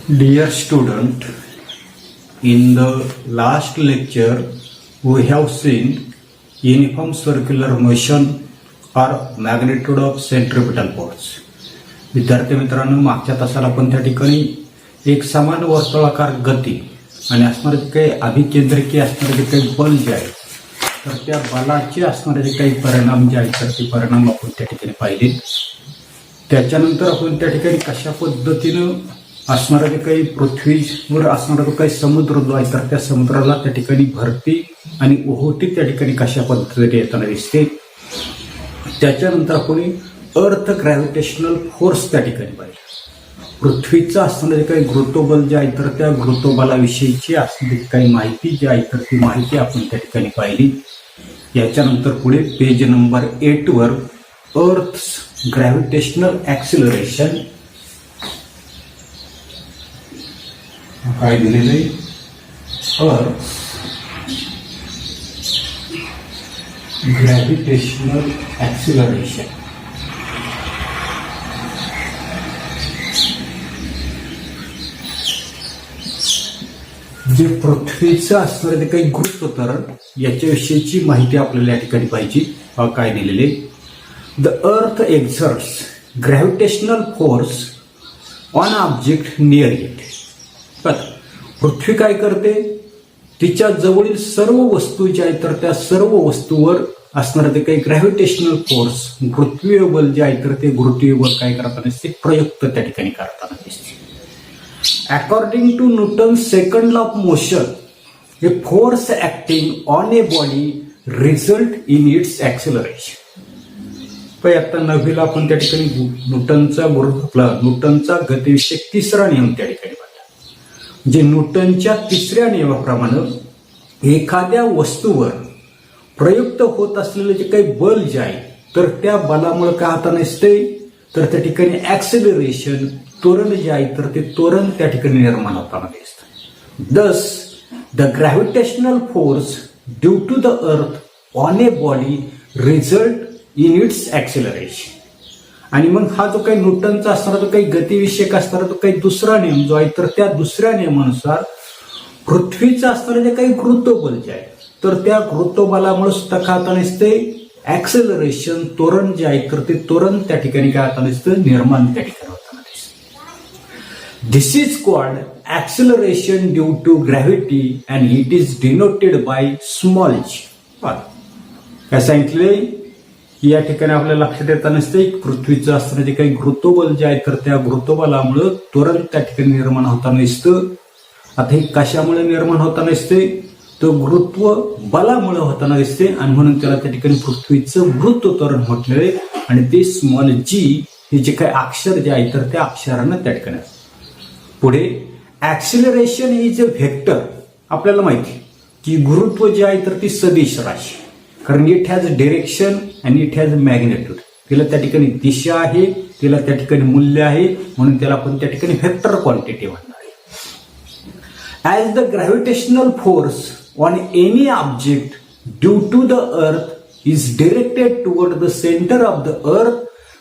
Dear student, in the last lecture we have seen uniform circular motion or magnitude of centripetal force. विद्यार्थी मित्रांनो, मागच्या तासाला आपण त्या ठिकाणी एक समान वर्तुळाकार गती आणि असणारे जे काही अभिकेंद्रिकी असणारे जे काही बल जे आहे तर त्या बलाचे असणारे जे काही परिणाम जे आहेत तर ते परिणाम आपण त्या ठिकाणी पाहिले. त्याच्यानंतर आपण त्या ठिकाणी कशा पद्धतीनं असणारा जे काही पृथ्वीवर असणारा जो काही समुद्र जो आहे तर त्या समुद्राला त्या ठिकाणी भरती आणि ओहोटी त्या ठिकाणी कशा पद्धतीने येताना दिसते. त्याच्यानंतर आपण अर्थ ग्रॅव्हिटेशनल फोर्स त्या ठिकाणी पाहिजे. पृथ्वीचं असणारं जे काही गुरुत्वबल जे आहे तर त्या गुरुत्वबलाविषयीची असणारी काही माहिती जी आहे तर ती माहिती आपण त्या ठिकाणी पाहिली. याच्यानंतर पुढे पेज नंबर 8 वर अर्थ ग्रॅव्हिटेशनल ॲक्सिलरेशन काय दिलेलं आहे. अर्थ ग्रॅव्हिटेशनल ॲक्सिलरेशन जे पृथ्वीचं असणारं जे काही गुरुत्वत्वरण याच्याविषयीची माहिती आपल्याला या ठिकाणी पाहिजे. काय दिलेले. The earth exerts gravitational force on object near it. पृथ्वी काय करते, तिच्या जवळील सर्व वस्तू ज्या आहेत तर त्या सर्व वस्तूवर असणारं ते काही ग्रॅव्हिटेशनल फोर्स गुरुत्वीय बल जे आहे तर ते गुरुत्वीय बल काय करताना दिसते, प्रयुक्त त्या ठिकाणी करताना दिसते. According to Newton's second law of motion, a force acting on a body result in its acceleration. पण आता नववीला आपण त्या ठिकाणी न्यूटनचा गतिविषयक तिसरा नियम त्या ठिकाणी पाहिला. जे न्यूटनच्या तिसऱ्या नियमाप्रमाणे एखाद्या वस्तूवर प्रयुक्त होत असलेले जे काही बल जे आहे तर त्या बलामुळे काय होताना दिसते तर त्या ठिकाणी ऍक्सिलरेशन त्वरण जे आहे तर ते त्वरण त्या ठिकाणी निर्माण होताना दिसतं. Thus the gravitational force due to the earth on a body result in its acceleration. आणि मग हा जो काही न्यूटनचा असणारा जो काही गतिविषयक असणारा जो काही दुसरा नियम जो आहे तर त्या दुसऱ्या नियमानुसार पृथ्वीचं असणारं जे काही गुरुत्वबल जे आहे तर त्या गुरुत्वबलामुळे सुद्धा काय होताना दिसते, ऍक्सेलरेशन त्वरण जे आहे तर ते त्वरण त्या ठिकाणी काय होताना दिसतं, निर्माण त्या ठिकाणी होताना दिसतं. This is called acceleration due to gravity and it is denoted by small G. काय सांगितले की या ठिकाणी आपल्याला लक्षात येताना दिसते पृथ्वीचं असणारं जे काही गुरुत्वबल जे आहे तर त्या गुरुत्वबलामुळे त्वरण त्या ठिकाणी निर्माण होताना दिसतं. आता हे कशामुळे निर्माण होताना दिसते, तो गुरुत्व बलामुळे होताना दिसते आणि म्हणून त्याला त्या ठिकाणी पृथ्वीचं गुरुत्व त्वरण म्हटलेले आणि ते स्मॉल जी हे जे काही अक्षर जे आहे तर त्या अक्षरानं त्या ठिकाणी. पुढे ऍक्सिलरेशन इज अ व्हेक्टर. आपल्याला माहिती की गुरुत्व जे आहे तर ती सदिश राशी, कारण it has direction and it has magnitude. तिला त्या ठिकाणी दिशा आहे, तिला त्या ठिकाणी मूल्य आहे, म्हणून त्याला आपण त्या ठिकाणी व्हेक्टर क्वांटिटी म्हणणार आहे. As the gravitational force on any object due to the earth is directed toward the center of the earth,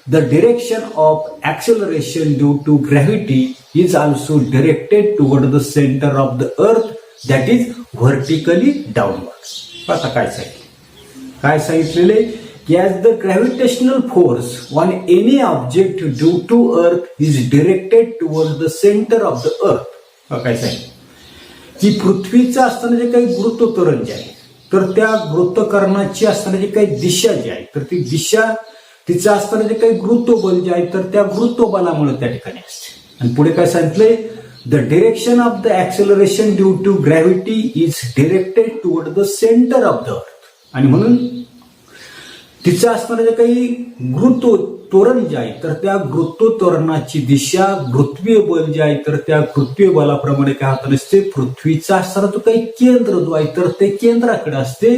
the direction of acceleration due to gravity is also directed toward the center of the earth, that is vertically downwards. आता काय सांगितलेले की as the gravitational force on any object due to earth is directed toward the center of the earth. काय सांगितलं की पृथ्वीचं असताना जे काही गुरुत्वत्वरण जे आहे तर त्या गुरुत्वकरणाची असताना जी काही दिशा जी आहे तर ती दिशा तिचं असताना जे काही गुरुत्वबल जे आहे तर त्या गुरुत्वबलामुळे त्या ठिकाणी असते. आणि पुढे काय सांगितलंय, the direction of the acceleration due to gravity is directed toward the centre of the earth. आणि म्हणून तिचं असणारं जे काही गुरुत्व त्वरण जे आहे तर त्या गुरुत्व त्वरणाची दिशा गुरुत्वीय बल जे आहे तर त्या गुरुत्वीय बलाप्रमाणे काय होताना दिसते, पृथ्वीचा असणारा जो काही केंद्र जो आहे तर ते केंद्राकडे असते.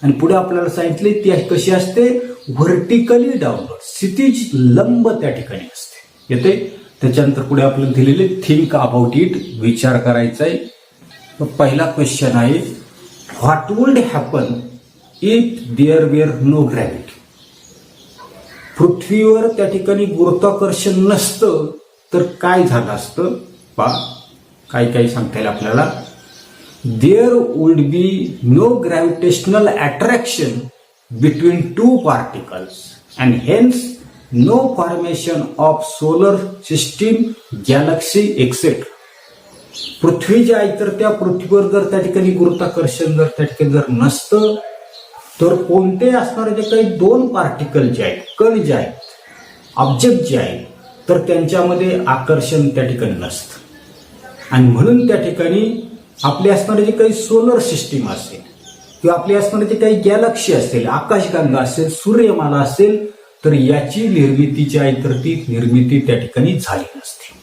आणि पुढे आपल्याला सांगितले ती कशी असते, व्हर्टिकली डाऊनवर्ड, क्षितिज लंब त्या ठिकाणी असते. येते त्याच्यानंतर पुढे आपल्याला दिलेले थिंक अबाउट इट, विचार करायचा आहे. पहिला क्वेश्चन आहे, what would happen if there were no gravity. पृथ्वीवर त्या ठिकाणी गुरुत्वाकर्षण नसतं तर काय झालं असतं. पहा काय काय सांगता येईल आपल्याला. There would be no gravitational attraction between two particles and hence no formation of solar system, galaxy etcetera. पृथ्वी जी आहे तर त्या पृथ्वीवर जर त्या ठिकाणी गुरुत्वाकर्षण जर त्या ठिकाणी जर नसतं तर कोणते असणारे जे काही दोन पार्टिकल जे आहेत, कण जे आहेत, ऑब्जेक्ट जे आहेत, तर त्यांच्यामध्ये आकर्षण त्या ठिकाणी नसतं. आणि म्हणून त्या ठिकाणी आपली असणारे जे काही सोलर सिस्टीम असेल किंवा आपली असणारे जे काही गॅलेक्सी असेल, आकाशगंगा असेल, सूर्यमाला असेल, तर याची निर्मिती जी आहे तर ती निर्मिती त्या ठिकाणी झाली नसते.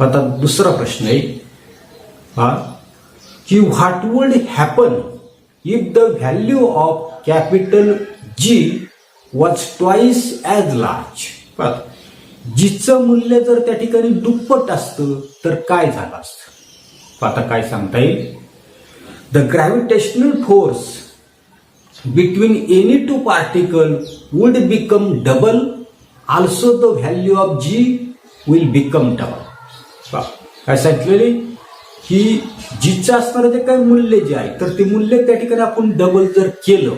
आता दुसरा प्रश्न आहे की what would happen if the value of capital G was twice as large. जीचं मूल्य जर त्या ठिकाणी दुप्पट असतं तर काय झालं असतं. आता काय सांगता येईल. The gravitational force between any two particle would become double, also the value of G will become double. काय सांगितलेले की जीचं असणारं जे काही मूल्य जे आहे तर ते मूल्य त्या ठिकाणी आपण डबल जर केलं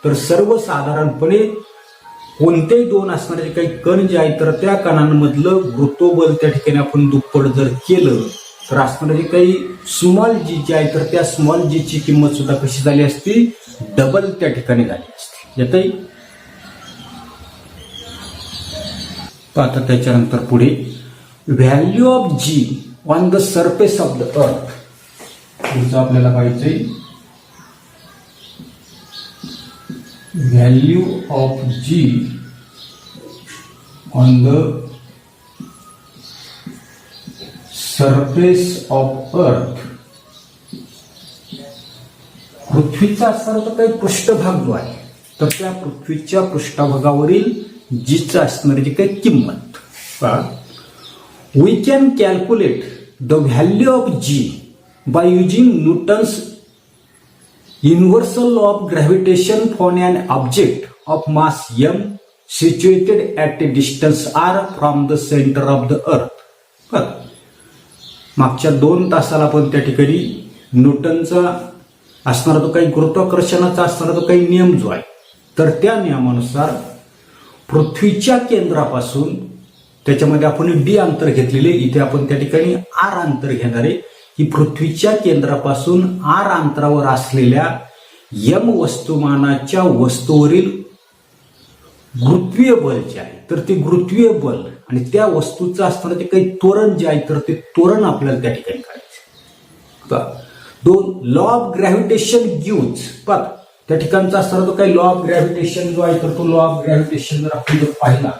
तर सर्वसाधारणपणे कोणतेही दोन असणारे जे काही कण जे आहेत तर त्या कणांमधलं गुरुत्वबल त्या ठिकाणी आपण दुप्पट जर केलं तर असणारे जे काही स्मॉल जी जे आहे तर त्या स्मॉल जीची किंमत सुद्धा कशी झाली असती, डबल त्या ठिकाणी झाली असते. येते. आता त्याच्यानंतर पुढे value of G on the surface of the earth. पुढचं आपल्याला पाहिजे value of G on the surface of earth. पृथ्वीचा असणारा काही पृष्ठभाग जो आहे तर त्या पृथ्वीच्या पृष्ठभागावरील जीचं असणारी जी काही किंमत. We can calculate the value of G by using Newton's universal law of gravitation for an object of mass m situated at a distance r from the center of the earth. मागच्या 2 तासाला आपण त्या ठिकाणी न्यूटनचा असणारा तो काही गुरुत्वाकर्षणाचा असणारा तो काही नियम जो आहे तर त्या नियमानुसार पृथ्वीच्या केंद्रापासून त्याच्यामध्ये आपण डी अंतर घेतलेले, इथे आपण त्या ठिकाणी आर अंतर घेणारे, की पृथ्वीच्या केंद्रापासून आर अंतरावर असलेल्या यम वस्तुमानाच्या वस्तूवरील गुरुत्वीय बल जे आहे तर ते गुरुत्वीय बल आणि त्या वस्तूचं असणारं जे काही त्वरण जे आहे तर ते त्वरण आपल्याला त्या ठिकाणी काढायचं. दोन लॉ ऑफ ग्रॅव्हिटेशन गिव्ज. त्या ठिकाणचा असणारा जो काही लॉ ऑफ ग्रॅव्हिटेशन जो आहे तर तो लॉ ऑफ ग्रॅव्हिटेशन जर आपण जर पाहिला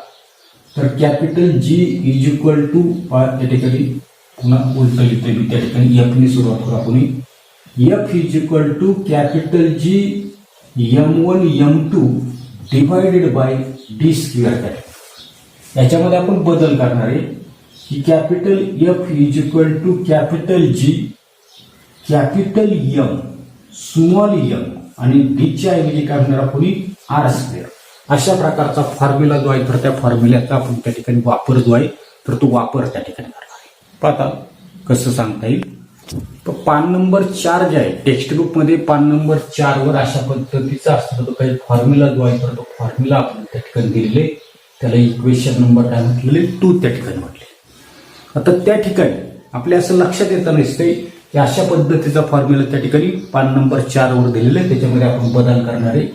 तर capital G is equal to त्या ठिकाणी पुन्हा उलट लिहितोय मी त्या ठिकाणी एफ ने सुरुवात करू आपण. F is equal to capital G m1 m2 divided by D square. याच्यामध्ये आपण बदल करणार आहे की capital F is equal to capital G capital M small M आणि डीच्या ऐवजी काय म्हणणार आपण आर स्क्वेअर. अशा प्रकारचा फॉर्म्युला जो आहे तर त्या फॉर्म्युल्याचा आपण त्या ठिकाणी वापर जो आहे तर तो वापर त्या ठिकाणी करणार आहे. पाहता कसं सांगता येईल. पान नंबर 4 जे आहे टेक्स्टबुक मध्ये पान नंबर 4 वर अशा पद्धतीचा असतो तो काही फॉर्म्युला जो आहे तर तो फॉर्म्युला आपण त्या ठिकाणी दिलेले, त्याला इक्वेशन नंबर काय म्हटलेले 2 त्या ठिकाणी म्हटले. आता त्या ठिकाणी आपल्या असं लक्षात येतं नसते की अशा पद्धतीचा फॉर्म्युला त्या ठिकाणी पान नंबर 4 वर दिलेला आहे. त्याच्यामध्ये आपण बदल करणार आहे.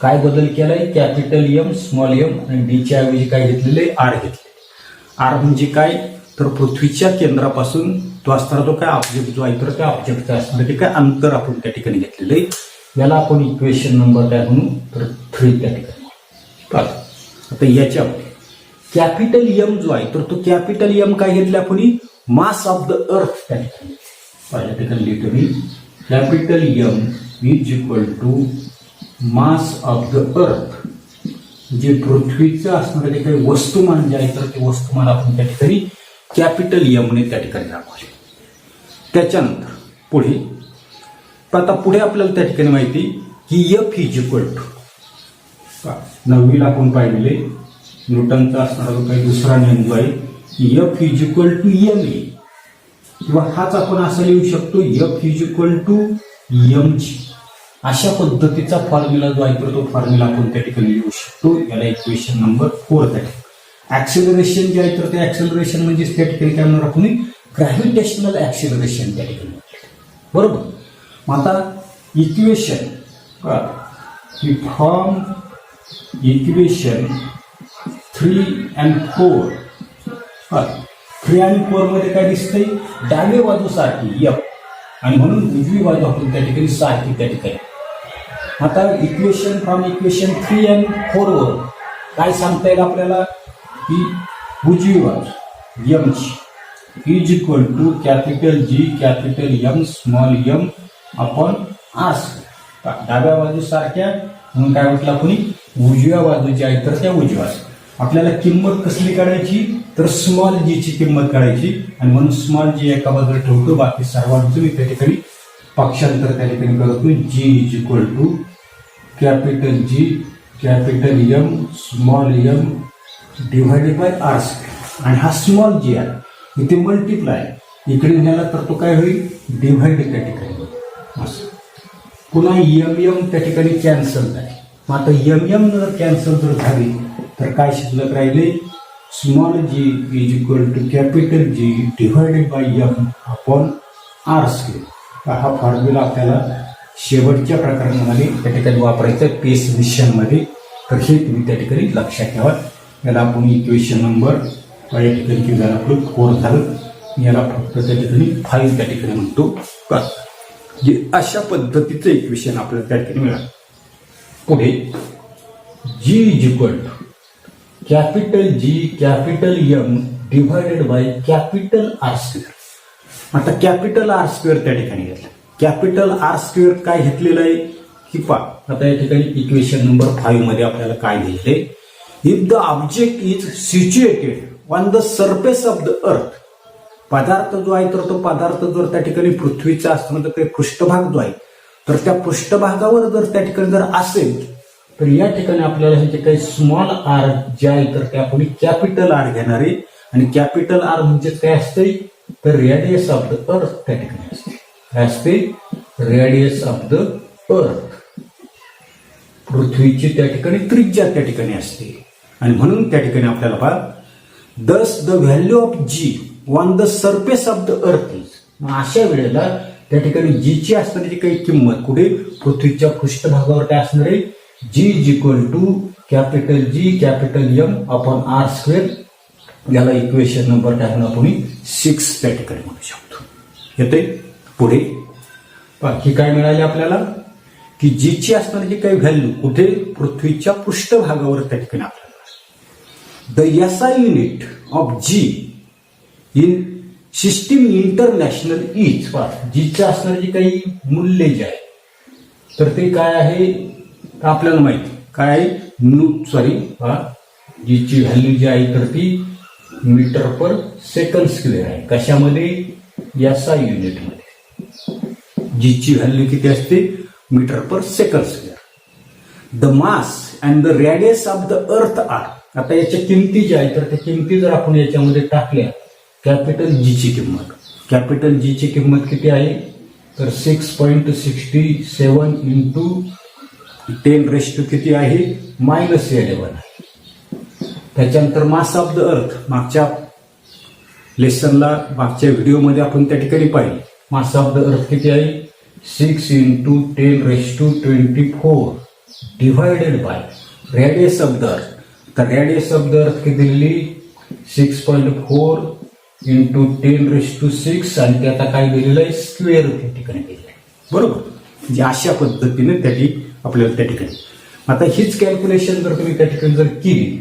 काय बदल केलाय, कॅपिटल एम स्मॉल एम आणि डीच्या ऐवजी काय घेतलेले आर घेतले. आर म्हणजे काय तर पृथ्वीच्या केंद्रापासून तो असणारा तो काय ऑब्जेक्ट जो आहे तर त्या ऑब्जेक्टचा असणारा ते काय अंतर आपण त्या ठिकाणी घेतलेलं आहे. याला आपण इक्वेशन नंबर काय म्हणू तर 3 त्या ठिकाणी. आता याच्यामध्ये कॅपिटल एम जो आहे तर तो कॅपिटल एम काय घेतलं आपण मास ऑफ द अर्थ त्या ठिकाणी. पहिल्या ठिकाणी लिहितो मी capital M is equal to mass of the earth, जे पृथ्वीचं असणारं जे काही वस्तुमान जे आहे तर ते वस्तुमान आपण त्या ठिकाणी कॅपिटल एम ने त्या ठिकाणी दाखवले. त्याच्यानंतर पुढे आता पुढे आपल्याला त्या ठिकाणी माहिती की एफ इज इक्वल टू 9वीला आपण पाहिलेले न्यूटनचा असणारा जो काही दुसरा नियम जो आहे की F is equal to M A. किंवा हाच आपण असं लिहू शकतो F is equal to mg. अशा पद्धतीचा फॉर्म्युला जो आहे तो फॉर्म्युला आपण त्या ठिकाणी लिहू शकतो. याला इक्वेशन नंबर 4 आहे. ऍक्सेलरेशन जे आहे तर ते ऍक्सेलरेशन म्हणजे त्या ठिकाणी काय म्हणणार आपण ग्रॅव्हिटेशनल ऍक्सेलरेशन त्या ठिकाणी, बरोबर. मग आता इक्वेशन फ्रॉम इक्वेशन 3 and 4, 3 आणि 4 मध्ये काय दिसतंय, डावी बाजू सारखी F आणि म्हणून उजवी बाजू आपण त्या ठिकाणी सारखी त्या ठिकाणी. आता इक्वेशन फ्रॉम इक्वेशन 3 and 4 वर काय सांगता येईल आपल्याला की उजवी बाजू m is equal to capital G capital M small m upon r. डाव्या बाजू सारख्या म्हणून काय म्हटलं आपण उजव्या बाजू जी आहे तर त्या उजव्या. आपल्याला किंमत कसली काढायची तर स्मॉल जी ची किंमत काढायची आणि म्हणून स्मॉल जी एका बाजूला ठेवतो, बाकी सर्वांचं मी त्या ठिकाणी पक्षांतर त्या ठिकाणी करतो. G is equal to capital G capital M small m divided by r square. आणि हा स्मॉल जी आहे इथे मल्टिप्लाय इकडे नेला तर तो काय होईल डिवाइड त्या ठिकाणी असं. पुन्हा m त्या ठिकाणी कॅन्सल झाले. मग आता m जर कॅन्सल जर झाली तर काय शिल्लक राहिले small g is equal to capital G divided by m upon r square. हा फॉर्म्युला आपल्याला शेवटच्या प्रकरणामध्ये त्या ठिकाणी वापरायचा पेस मिशनमध्ये. तर हे तुम्ही त्या ठिकाणी लक्षात ठेवा. याला आपण इक्वेशन नंबर या ठिकाणी की झालं आपलं 4 झालं, याला फक्त त्या ठिकाणी 5 त्या ठिकाणी म्हणतो. जे अशा पद्धतीचं इक्वेशन आपल्याला त्या ठिकाणी मिळालं. पुढे G is equal to capital G capital M divided by capital R square. आता कॅपिटल R स्क्वेअर त्या ठिकाणी घेतलं. कॅपिटल R स्क्वेअर काय घेतलेलं आहे की पहा आता या ठिकाणी इक्वेशन नंबर 5 मध्ये आपल्याला काय दिलेलं आहे, if the object is situated on the surface of the अर्थ. पदार्थ जो आहे तर तो पदार्थ जर त्या ठिकाणी पृथ्वीचा असताना तर पृष्ठभाग जो आहे तर त्या पृष्ठभागावर जर त्या ठिकाणी जर असेल तर या ठिकाणी आपल्याला हे जे काही स्मॉल r जे आहे तर ते आपण कॅपिटल R घेणार आहे. आणि कॅपिटल R म्हणजे काय असते तर रेडियस ऑफ द अर्थ त्या ठिकाणी असते. काय असते रेडियस ऑफ द अर्थ, पृथ्वीची त्या ठिकाणी त्रिज्या त्या ठिकाणी असते. आणि म्हणून त्या ठिकाणी आपल्याला पहा दस the value of G on the surface of the earth is. अशा वेळेला त्या ठिकाणी G ची असणारी काही किंमत कुठे पृथ्वीच्या पृष्ठभागावर काय असणार आहे G is equal to capital G capital M upon R square. याला इक्वेशन नंबर टाकून आपण 6 त्या ठिकाणी म्हणू शकतो. येते पुढे बाकी काय मिळाले आपल्याला की G ची असणारी काही व्हॅल्यू कुठे पृथ्वीच्या पृष्ठभागावर त्या ठिकाणी आपल्याला the SI unit of G in system international is. G चे असणारे जे काही मूल्य जे आहे तर ते काय आहे आपल्याला माहिती काय आहे G ची व्हॅल्यू जी आहे तर ती मीटर पर सेकंड स्क्वेअर आहे. कशामध्ये SI युनिट मध्ये G ची व्हॅल्यू किती असते metre per second square. The mass and the radius of the earth R. आता याच्या किमती ज्या आहेत तर त्या किमती जर आपण याच्यामध्ये टाकल्या कॅपिटल G ची किंमत, कॅपिटल G ची किंमत किती आहे तर 6.67 इंटू 10 किती आहे -11 आहे. त्याच्यानंतर मास ऑफ द अर्थ मागच्या लेसनला मागच्या व्हिडिओमध्ये आपण त्या ठिकाणी पाहिले मास ऑफ द अर्थ किती आहे 6 into 10⁻24 divided by radius of the अर्थ. तर रेडियस ऑफ द अर्थ किती दिलेली 6.4 इंटू 10⁻6 आणि ते आता काय दिलेलं आहे स्क्वेअर त्या ठिकाणी दिलेलं आहे, बरोबर. म्हणजे अशा पद्धतीने त्याची आपल्याला त्या ठिकाणी आता हीच कॅल्क्युलेशन जर तुम्ही त्या ठिकाणी जर केली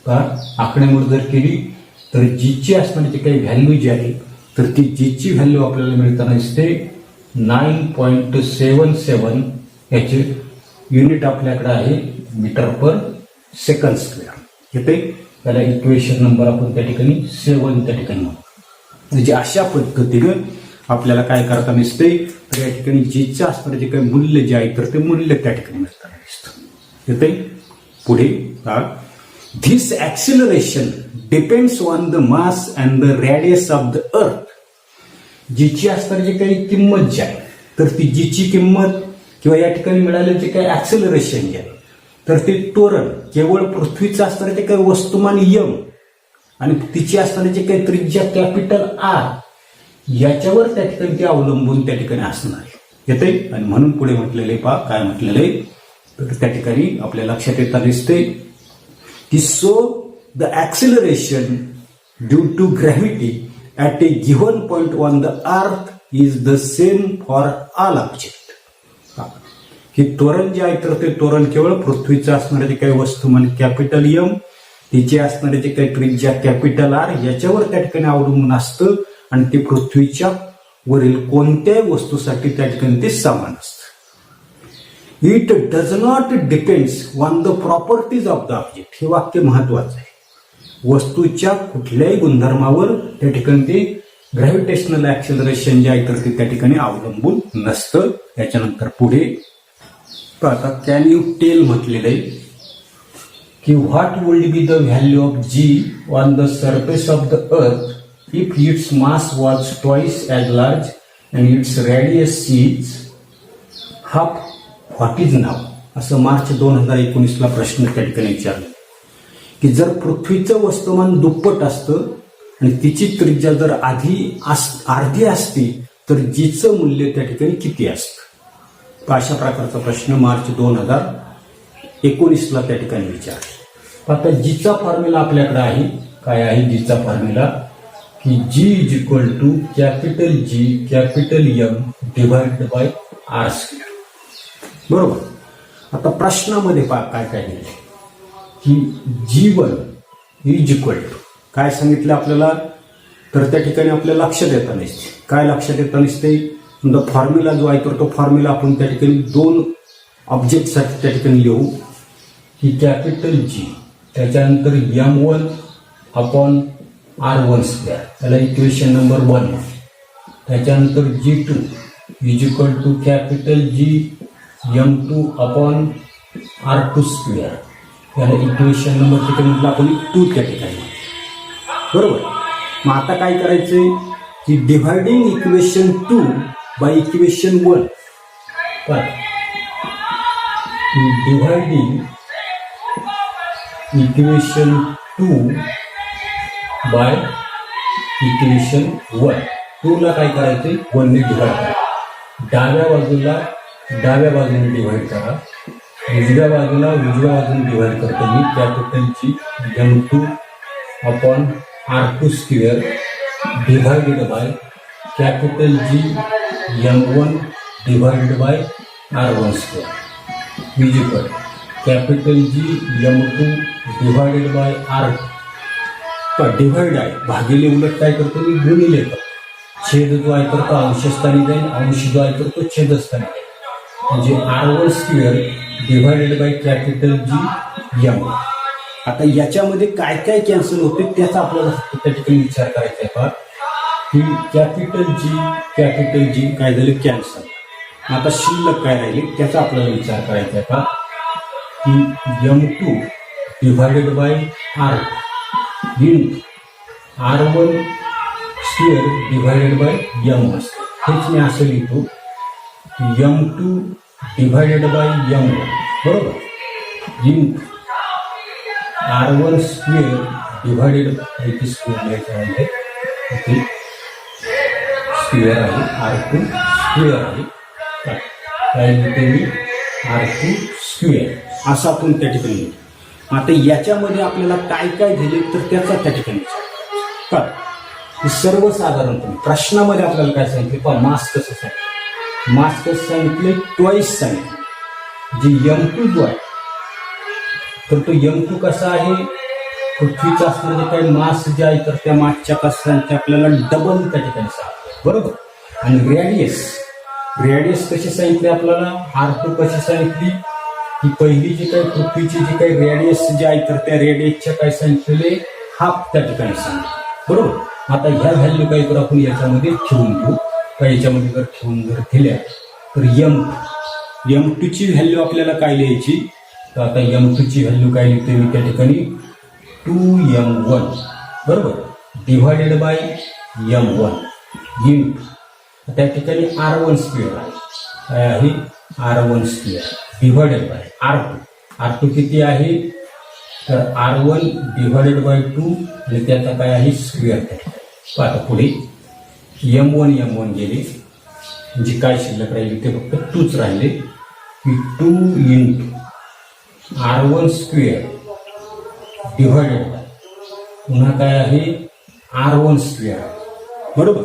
आकडेमोड जर केली तर G ची असणारी काही व्हॅल्यू जी आहे तर ती G ची व्हॅल्यू आपल्याला मिळताना दिसते 9.77 याचे युनिट आपल्याकडे आहे मीटर पर सेकंड स्क्वेअर. येते त्याला इक्वेशन नंबर आपण त्या ठिकाणी 7 त्या ठिकाणी म्हणू. म्हणजे अशा पद्धतीनं आपल्याला काय करताना दिसते तर या ठिकाणी G च्या असणारे जे काही मूल्य जे आहे तर ते मूल्य त्या ठिकाणी मिळताना दिसतं. येते पुढे this acceleration depends on the mass and the radius of the अर्थ. जीची असणारी जी काही किंमत जी आहे तर ती जीची किंमत किंवा या ठिकाणी मिळालेलं जे काही ऍक्सेलरेशन जे आहे तर ते त्वरण केवळ पृथ्वीचं असणारे जे काही वस्तुमान यम आणि तिची असणारी जे काही त्रिज्या कॅपिटल आर याच्यावर त्या ठिकाणी ते अवलंबून त्या ठिकाणी असणार आहे येते. आणि म्हणून पुढे म्हटलेले पहा काय म्हटलेले तर त्या ठिकाणी आपल्या लक्षात येता दिसते की so the acceleration due to gravity at a given point on the earth is the same for all object. हे त्वरण जे आहे तर ते त्वरण केवळ पृथ्वीचं असणारे जे काही वस्तुमान कॅपिटल एम तिचे असणारे जे काही त्रिज्या कॅपिटल आर याच्यावर त्या ठिकाणी अवलंबून असतं आणि ते पृथ्वीच्या वरील कोणत्याही वस्तूसाठी त्या ठिकाणी ते समान असतं. It does not depends on the properties of the object. हे वाक्य महत्वाचं आहे. वस्तूच्या कुठल्याही गुणधर्मावर त्या ठिकाणी ते ग्रॅव्हिटेशनल ऍक्सेलरेशन जे आहे तर ते त्या ठिकाणी अवलंबून नसतं. त्याच्यानंतर पुढे आता कॅन यू टेल म्हटलेलं आहे की what would be the value of G on the surface of the earth if its mass was twice as large and its radius is half what is now. असं मार्च 2019ला प्रश्न त्या ठिकाणी विचारला की जर पृथ्वीचं वस्तुमान दुप्पट असतं आणि तिची त्रिज्या जर अर्धी असती तर जीचं मूल्य त्या ठिकाणी किती असतं. अशा प्रकारचा प्रश्न मार्च 2019ला त्या ठिकाणी विचारला. आता जीचा फॉर्म्युला आपल्याकडे आहे. काय आहे जीचा फॉर्म्युला की G is equal to capital G capital M divided by R square. बरोबर. आता प्रश्नामध्ये पहा काय काय दिले की G1 इज इक्वल टू काय सांगितलं आपल्याला तर त्या ठिकाणी आपल्या लक्षात येता नसते. काय लक्षात येता नसते फॉर्म्युला जो आहे तर तो फॉर्म्युला आपण त्या ठिकाणी दोन ऑब्जेक्टसाठी त्या ठिकाणी लिहू की कॅपिटल जी त्याच्यानंतर M1 अपॉन R1 स्क्वेअर त्याला इक्वेशन नंबर 1. त्याच्यानंतर G2 is equal to capital G M2 upon R2 square याला इक्वेशन नंबर तिथे म्हटलं आपण 2 त्या ठिकाणी. बरोबर. मग आता काय करायचंय की dividing equation 2 by equation 1. Dividing equation 2 by equation 1. 2 ला काय करायचंय 1 ने डिव्हाइड करा. डाव्या बाजूने डिव्हाइड करा. उजव्या बाजूने डिव्हाइड करतो मी capital G M2 upon R2 square divided by capital G M1 divided by R1 square is equal capital G M2 divided by R2. Divide आहे भागिले उलट काय करतो मी गुणिले करतो. छेद जो आहे तर तो अंशस्थानी जाईल अंश जो आहे तर तो छेदस्थानी जाईल म्हणजे R1 square divided by capital G M. आता याच्यामध्ये काय काय कॅन्सल होते त्याचा आपल्याला त्या ठिकाणी विचार करायचा आहे पहा की कॅपिटल जी काय झाले कॅन्सल. आता शिल्लक काय राहिले त्याचा आपल्याला विचार करायचा आहे पहा की M2 divided bye R in R1 square divided bye M असते. हेच मी असं लिहितो की M2 डिवाइडेड बाय M1 बरोबर in R1 square divided bye square लिहायचं आहे स्क्वेअर आहे R2 स्क्वेअर आहे काय लिहितो मी R2 स्क्वेअर असं आपण त्या ठिकाणी लिहितो. आता याच्यामध्ये आपल्याला काय काय दिले तर त्याचा त्या ठिकाणी विचार सर्वसाधारणपणे प्रश्नामध्ये आपल्याला काय सांगितले पहा मास कसं सांगितलं. मास कसं सांगितले ट्वाइस सांगितले. जे M2 जो आहे तर तो M2 कसा आहे पृथ्वीचा असणारे जे काही मास जे आहे तर त्या मासच्या कशांचे आपल्याला डबल त्या ठिकाणी सांगितलं बरोबर. आणि रेडियस कशी सांगितली आपल्याला R2 कशी सांगितली की पहिली जी काही पृथ्वीची जी काही रेडियस जे आहे तर त्या रेडियसच्या काय सांगितलेले हाफ त्या ठिकाणी सांगितले बरोबर. आता ह्या व्हॅल्यू काही तर आपण याच्यामध्ये ठेवून घेऊ का याच्यामध्ये जर ठेवून जर दिल्या तर M2 ची व्हॅल्यू आपल्याला काय लिहायची तर आता M2 ची व्हॅल्यू काय लिहिते मी त्या ठिकाणी 2M1 बरोबर डिवायडेड बाय M1 इंटू त्या ठिकाणी R1 स्क्वेअर आहे. काय आहे? R1 square divided by R2 किती आहे? तर R1 डिव्हायडेड बाय 2 आणि त्याचा काय आहे? स्क्वेअर. त्या ठिकाणी आता पुढे M1 गेले म्हणजे काय शिल्लक राहिले ते फक्त 2च राहिले की 2 into R1 square divided by पुन्हा काय आहे? R1 square. बरोबर.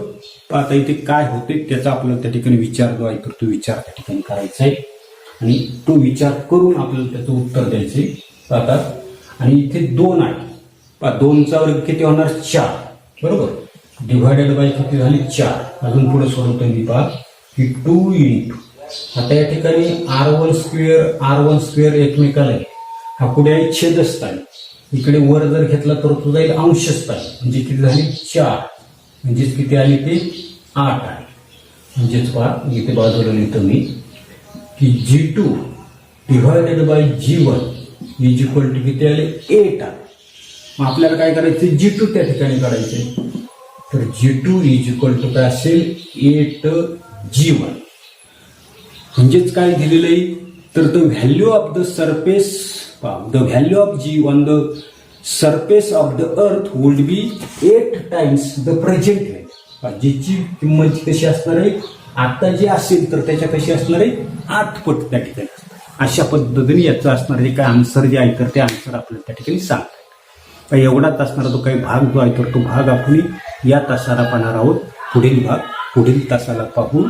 आता इथे काय होते त्याचा आपल्याला त्या ठिकाणी विचार जो आहे तर तो विचार त्या ठिकाणी करायचा आहे आणि तो विचार करून आपल्याला त्याचं उत्तर द्यायचे. आता आणि इथे 2 आहे. 2चा वर्ग किती होणार? 4. बरोबर. डिव्हायडेड बाय किती झाली? 4. अजून पुढे सोडवतो पहा की 2 इंटू आता या ठिकाणी R1 स्क्वेअर एकमेकाला आहे. हा पुढे आहे छेदस्थानी. इकडे वर जर घेतला तर तो जाईल अंशस्थानी म्हणजे किती झाली? 4. म्हणजेच किती आली ते? 8 आहे. म्हणजेच पहा इथे बाजूला लिहितो मी की G2 divided by G1 is equal to किती आले? 8 आहे. मग आपल्याला काय करायचं? G2 त्या ठिकाणी करायचे. तर G2 इज इक्वल टू काय असेल? 8G1. म्हणजेच काय दिलेलं आहे? तर the value of the surface the value of G on the surface of the अर्थ would be 8 times the present value. जीची किंमत कशी असणार आहे? आता जी असेल तर त्याच्या कशी असणार आहे? 8 पट त्या ठिकाणी. अशा पद्धतीने याचं असणार आहे काय आन्सर जे आहे तर ते आन्सर आपल्याला त्या ठिकाणी सांगतात. एवढाच असणारा तो काही भाग जो आहे तर तो भाग आपण या तासाला पाहणार आहोत. पुढील तासाला पाहू.